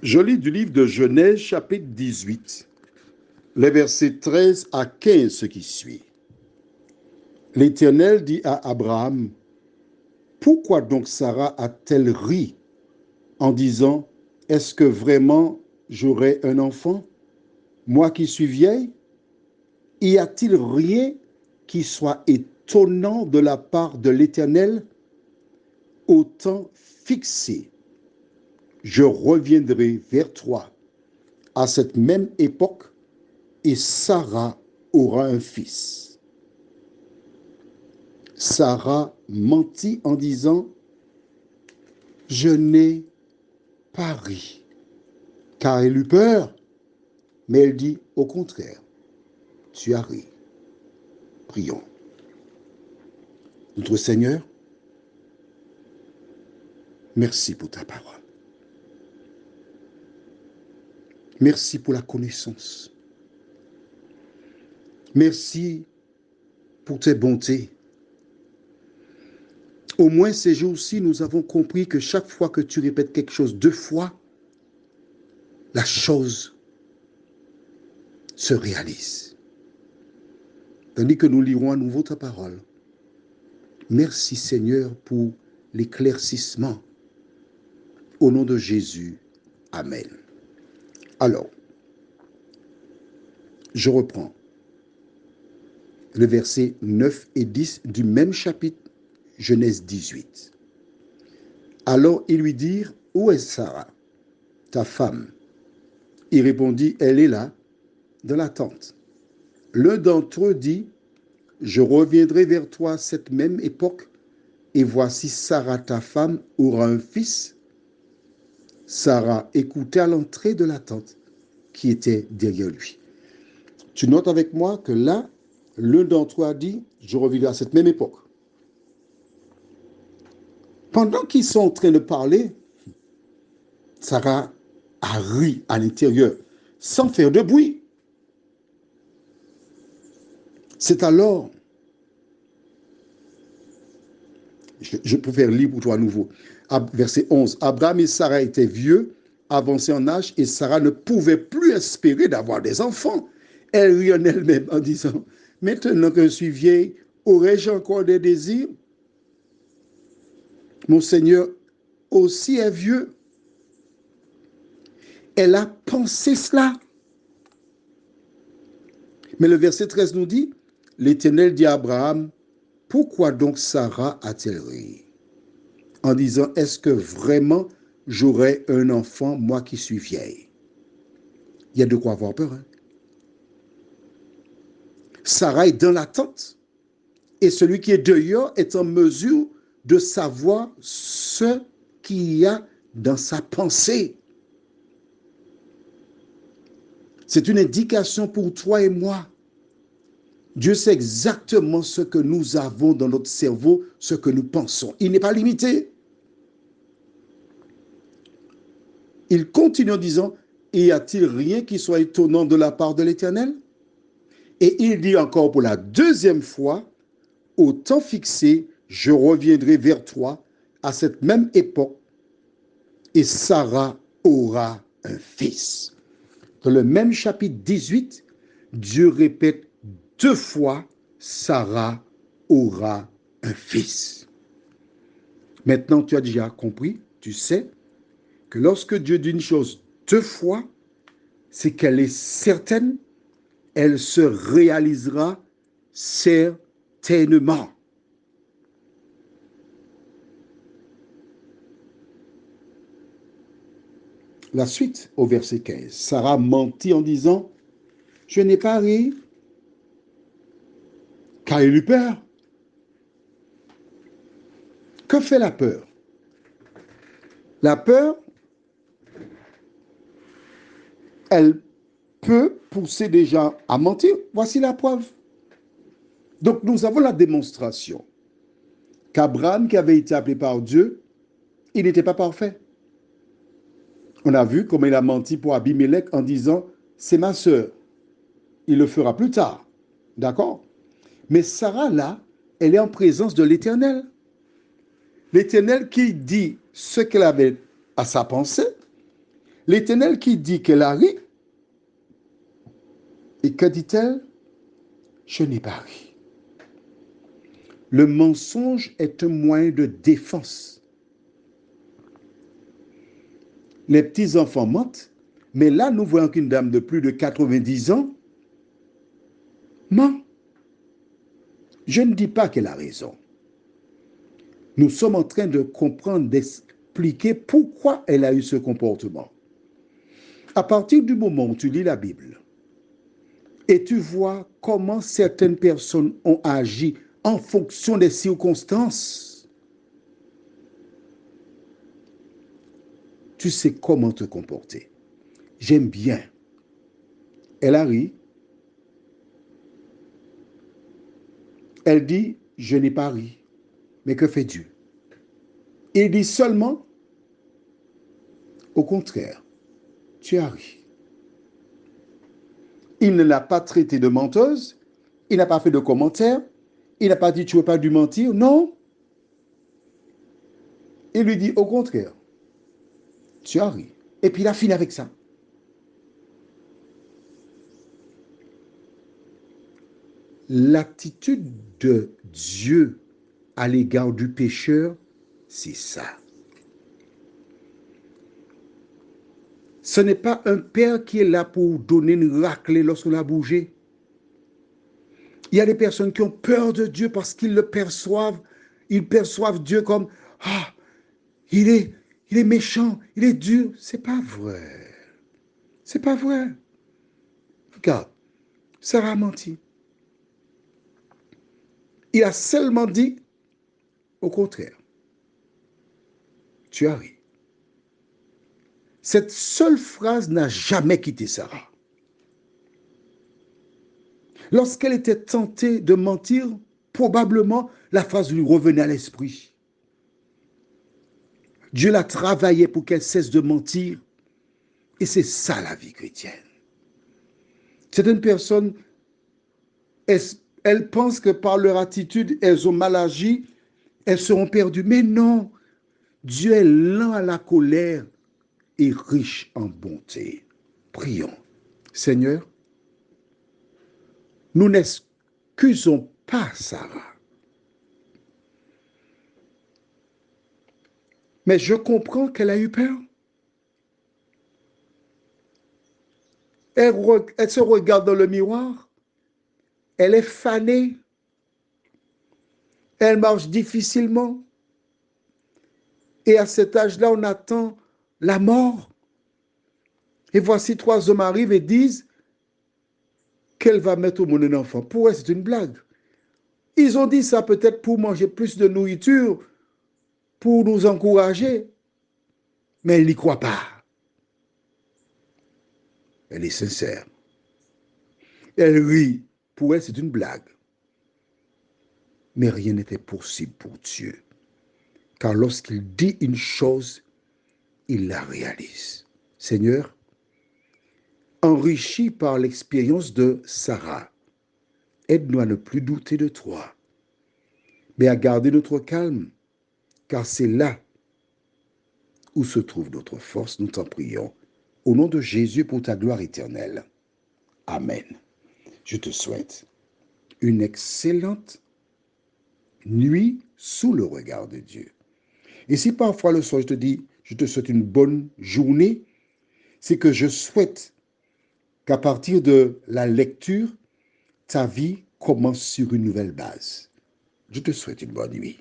Je lis du livre de Genèse, chapitre 18, les versets 13 à 15, ce qui suit. L'Éternel dit à Abraham, « Pourquoi donc Sarah a-t-elle ri en disant, est-ce que vraiment j'aurai un enfant, moi qui suis vieille? Y a-t-il rien qui soit étonnant de la part de l'Éternel? Au temps fixé, je reviendrai vers toi à cette même époque et Sarah aura un fils. » Sarah mentit en disant, « Je n'ai pas ri. » Car elle eut peur, mais elle dit, au contraire, « Tu as ri. » Prions. Notre Seigneur, merci pour ta parole. Merci pour la connaissance. Merci pour tes bontés. Au moins ces jours-ci, nous avons compris que chaque fois que tu répètes quelque chose 2 fois, la chose se réalise. Tandis que nous lirons à nouveau ta parole. Merci Seigneur pour l'éclaircissement. Au nom de Jésus, Amen. Alors, je reprends le verset 9 et 10 du même chapitre, Genèse 18. Alors ils lui dirent, où est Sarah, ta femme? Il répondit, elle est là, dans la tente. L'un d'entre eux dit, je reviendrai vers toi cette même époque, et voici Sarah, ta femme, aura un fils. Sarah écoutait à l'entrée de la tente qui était derrière lui. Tu notes avec moi que là, l'un d'entre eux a dit, je reviendrai à cette même époque. Pendant qu'ils sont en train de parler, Sarah a ri à l'intérieur, sans faire de bruit. C'est alors, je peux faire lire pour toi à nouveau, verset 11, Abraham et Sarah étaient vieux, avancés en âge, et Sarah ne pouvait plus espérer d'avoir des enfants. Elle rit en elle-même en disant, maintenant que je suis vieille, aurais-je encore des désirs? Mon Seigneur aussi est vieux. Elle a pensé cela. Mais le verset 13 nous dit, l'Éternel dit à Abraham, pourquoi donc Sarah a-t-elle ri? En disant, est-ce que vraiment j'aurai un enfant, moi qui suis vieille? Il y a de quoi avoir peur. Hein? Sarah est dans l'attente. Et celui qui est dehors est en mesure de savoir ce qu'il y a dans sa pensée. C'est une indication pour toi et moi. Dieu sait exactement ce que nous avons dans notre cerveau, ce que nous pensons. Il n'est pas limité. Il continue en disant, y a-t-il rien qui soit étonnant de la part de l'Éternel? Et il dit encore pour la deuxième fois, au temps fixé, je reviendrai vers toi à cette même époque et Sarah aura un fils. Dans le même chapitre 18, Dieu répète 2 fois, Sarah aura un fils. Maintenant, tu as déjà compris, tu sais que lorsque Dieu dit une chose 2 fois, c'est qu'elle est certaine, elle se réalisera certainement. La suite au verset 15. Sarah mentit en disant, je n'ai pas ri, car elle eut peur. Que fait la peur? La peur, elle peut pousser des gens à mentir. Voici la preuve. Donc nous avons la démonstration qu'Abraham, qui avait été appelé par Dieu, il n'était pas parfait. On a vu comment il a menti pour Abimelech en disant, c'est ma sœur, il le fera plus tard. D'accord? Mais Sarah, là, elle est en présence de l'Éternel. L'Éternel qui dit ce qu'elle avait à sa pensée. L'Éternel qui dit qu'elle a ri, et que dit-elle? Je n'ai pas ri. Le mensonge est un moyen de défense. Les petits-enfants mentent, mais là, nous voyons qu'une dame de plus de 90 ans ment. Je ne dis pas qu'elle a raison. Nous sommes en train de comprendre, d'expliquer pourquoi elle a eu ce comportement. À partir du moment où tu lis la Bible et tu vois comment certaines personnes ont agi en fonction des circonstances, tu sais comment te comporter. J'aime bien. Elle a ri. Elle dit, je n'ai pas ri. Mais que fait Dieu? Il dit seulement, au contraire, tu as ri. Il ne l'a pas traitée de menteuse. Il n'a pas fait de commentaire. Il n'a pas dit, tu n'as pas dû mentir. Non. Il lui dit, au contraire, tu as ri. Et puis il a fini avec ça. L'attitude de Dieu à l'égard du pécheur, c'est ça. Ce n'est pas un père qui est là pour donner une raclée lorsqu'on a bougé. Il y a des personnes qui ont peur de Dieu parce qu'ils le perçoivent. Ils perçoivent Dieu comme ah, il est méchant, il est dur. C'est pas vrai. C'est pas vrai. Regarde, Sarah a menti. Il a seulement dit au contraire. Tu as ri. Cette seule phrase n'a jamais quitté Sarah. Lorsqu'elle était tentée de mentir, probablement la phrase lui revenait à l'esprit. Dieu la travaillait pour qu'elle cesse de mentir. Et c'est ça la vie chrétienne. Certaines personnes, elles pensent que par leur attitude, elles ont mal agi, elles seront perdues. Mais non, Dieu est lent à la colère et riche en bonté. Prions. Seigneur, nous n'excusons pas Sarah. Mais je comprends qu'elle a eu peur. Elle se regarde dans le miroir. Elle est fanée. Elle marche difficilement. Et à cet âge-là, on attend la mort. Et voici 3 hommes arrivent et disent qu'elle va mettre au monde un enfant. Pour elle, c'est une blague. Ils ont dit ça peut-être pour manger plus de nourriture, pour nous encourager. Mais elle n'y croit pas. Elle est sincère. Elle rit. Pour elle, c'est une blague. Mais rien n'était possible pour Dieu. Car lorsqu'il dit une chose, il la réalise. Seigneur, enrichi par l'expérience de Sarah, aide-nous à ne plus douter de toi, mais à garder notre calme, car c'est là où se trouve notre force. Nous t'en prions. Au nom de Jésus pour ta gloire éternelle. Amen. Je te souhaite une excellente nuit sous le regard de Dieu. Et si parfois le soir je te dis, je te souhaite une bonne journée, c'est que je souhaite qu'à partir de la lecture, ta vie commence sur une nouvelle base. Je te souhaite une bonne nuit.